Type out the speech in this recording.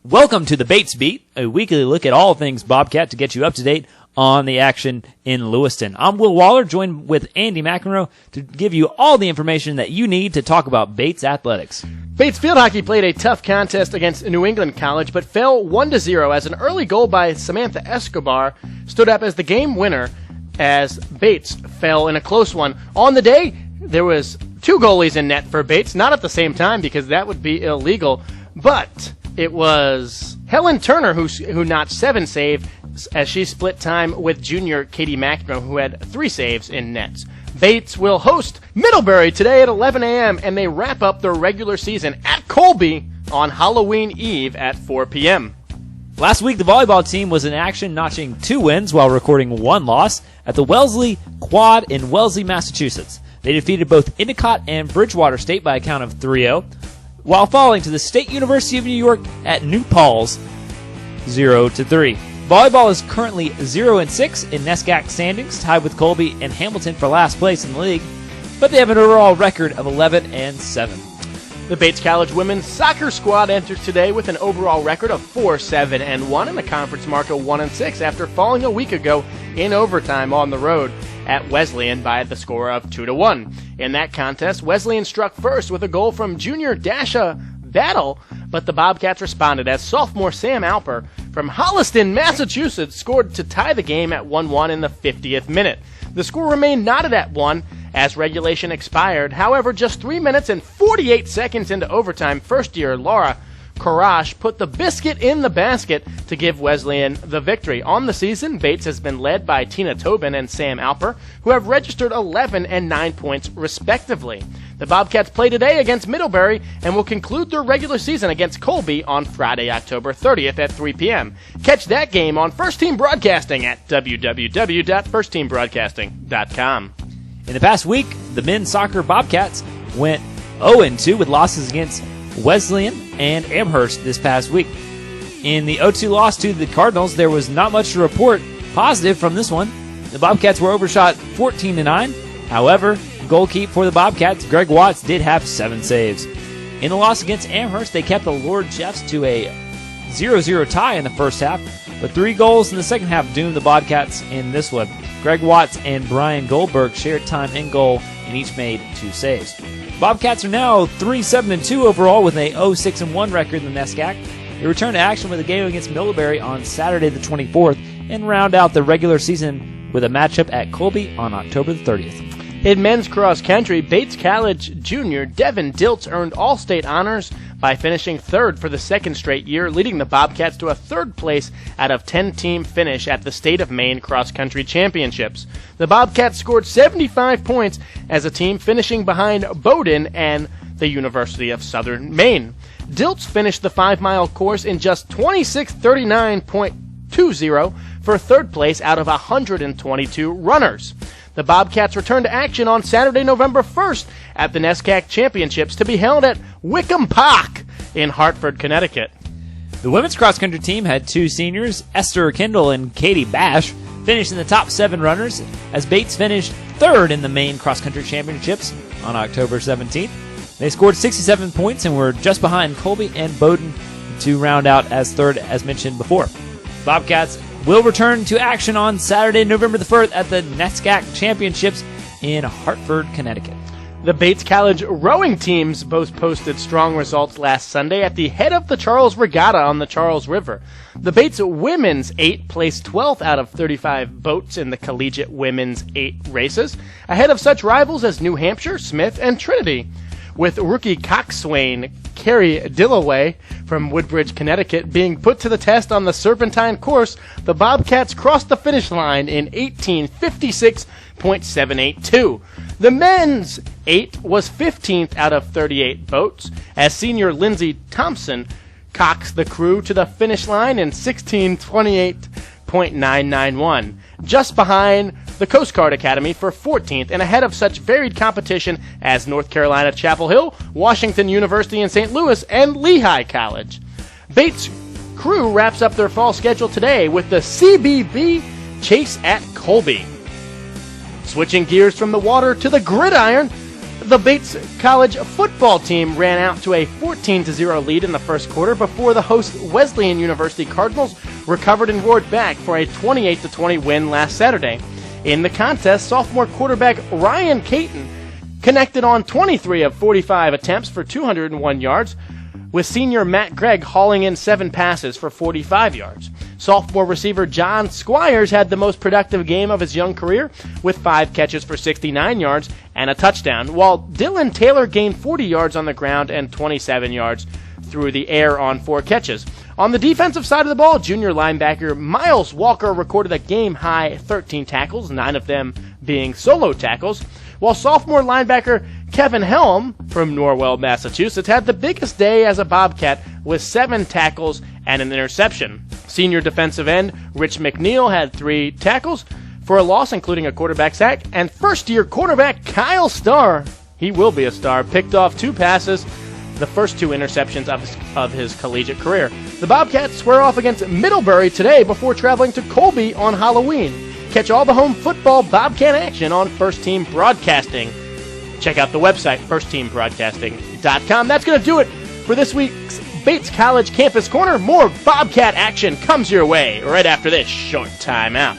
Welcome to the Bates Beat, a weekly look at all things Bobcat to get you up to date on the action in Lewiston. I'm Will Waller, joined with Andy McEnroe to give you all the information that you need to talk about Bates athletics. Bates Field Hockey played a tough contest against New England College, but fell 1-0 as an early goal by Samantha Escobar stood up as the game winner as Bates fell in a close one. On the day, there was 2 goalies in net for Bates, not at the same time because that would be illegal, but it was Helen Turner who notched 7 saves as she split time with junior Katie McEnroe, who had 3 saves in nets. Bates will host Middlebury today at 11 a.m., and they wrap up their regular season at Colby on Halloween Eve at 4 p.m. Last week, the volleyball team was in action, notching 2 wins while recording 1 loss at the Wellesley Quad in Wellesley, Massachusetts. They defeated both Endicott and Bridgewater State by a count of 3-0, while falling to the State University of New York at New Paltz 0-3. Volleyball is currently 0-6 in NESCAC standings, tied with Colby and Hamilton for last place in the league, but they have an overall record of 11-7. The Bates College women's soccer squad entered today with an overall record of 4-7-1 and a conference mark of 1-6 after falling a week ago in overtime on the road at Wesleyan by the score of 2-1. In that contest, Wesleyan struck first with a goal from junior Dasha Battle, but the Bobcats responded as sophomore Sam Alper from Holliston, Massachusetts, scored to tie the game at 1-1 in the 50th minute. The score remained knotted at 1 as regulation expired. However, just 3 minutes and 48 seconds into overtime, first-year Laura Courage put the biscuit in the basket to give Wesleyan the victory. On the season, Bates has been led by Tina Tobin and Sam Alper, who have registered 11 and 9 points respectively. The Bobcats play today against Middlebury and will conclude their regular season against Colby on Friday, October 30th at 3 p.m. Catch that game on First Team Broadcasting at www.firstteambroadcasting.com. In the past week, the men's soccer Bobcats went 0-2 with losses against Wesleyan and Amherst this past week. In the 0-2 loss to the Cardinals, there was not much to report positive from this one. The Bobcats were overshot 14-9. However, goalkeeper for the Bobcats, Greg Watts, did have 7 saves. In the loss against Amherst, they kept the Lord Jeffs to a 0-0 tie in the first half, but 3 goals in the second half doomed the Bobcats in this one. Greg Watts and Brian Goldberg shared time in goal and each made 2 saves. Bobcats are now 3-7-2 overall with a 0-6-1 record in the NESCAC. They return to action with a game against Middlebury on Saturday the 24th and round out the regular season with a matchup at Colby on October the 30th. In men's cross country, Bates College junior Devin Diltz earned All-State honors by finishing 3rd for the 2nd straight year, leading the Bobcats to a 3rd place out of 10-team finish at the State of Maine Cross Country Championships. The Bobcats scored 75 points as a team, finishing behind Bowdoin and the University of Southern Maine. Diltz finished the 5-mile course in just 26:39.20 for 3rd place out of 122 runners. The Bobcats return to action on Saturday, November 1st at the NESCAC Championships to be held at Wickham Park in Hartford, Connecticut. The women's cross-country team had 2 seniors, Esther Kendall and Katie Bash, finished in the top 7 runners as Bates finished 3rd in the Maine Cross-Country Championships on October 17th. They scored 67 points and were just behind Colby and Bowdoin to round out as 3rd as mentioned before. Bobcats will return to action on Saturday, November the 1st at the NESCAC Championships in Hartford, Connecticut. The Bates College rowing teams both posted strong results last Sunday at the head of the Charles Regatta on the Charles River. The Bates women's 8 placed 12th out of 35 boats in the collegiate women's 8 races, ahead of such rivals as New Hampshire, Smith, and Trinity. With rookie coxswain Carrie Dillaway from Woodbridge, Connecticut, being put to the test on the Serpentine course, the Bobcats crossed the finish line in 18:56.782. The men's 8 was 15th out of 38 boats, as senior Lindsey Thompson coxed the crew to the finish line in 16:28.991, just behind the Coast Guard Academy for 14th and ahead of such varied competition as North Carolina Chapel Hill, Washington University in St. Louis, and Lehigh College. Bates crew wraps up their fall schedule today with the CBB Chase at Colby. Switching gears from the water to the gridiron, The Bates College football team ran out to a 14-0 lead in the first quarter before the host Wesleyan University Cardinals recovered and roared back for a 28-20 win last Saturday. In the contest, sophomore quarterback Ryan Caton connected on 23 of 45 attempts for 201 yards, with senior Matt Gregg hauling in 7 passes for 45 yards. Sophomore receiver John Squires had the most productive game of his young career with 5 catches for 69 yards and a touchdown, while Dylan Taylor gained 40 yards on the ground and 27 yards through the air on 4 catches. On the defensive side of the ball, junior linebacker Miles Walker recorded a game-high 13 tackles, 9 of them being solo tackles, while sophomore linebacker Kevin Helm from Norwell, Massachusetts, had the biggest day as a Bobcat with 7 tackles and an interception. Senior defensive end Rich McNeil had 3 tackles for a loss, including a quarterback sack, and first-year quarterback Kyle Starr, he will be a star, picked off 2 passes, the first 2 interceptions of his collegiate career. The Bobcats square off against Middlebury today before traveling to Colby on Halloween. Catch all the home football Bobcat action on First Team Broadcasting. Check out the website, firstteambroadcasting.com. That's going to do it for this week's Bates College Campus Corner. More Bobcat action comes your way right after this short timeout.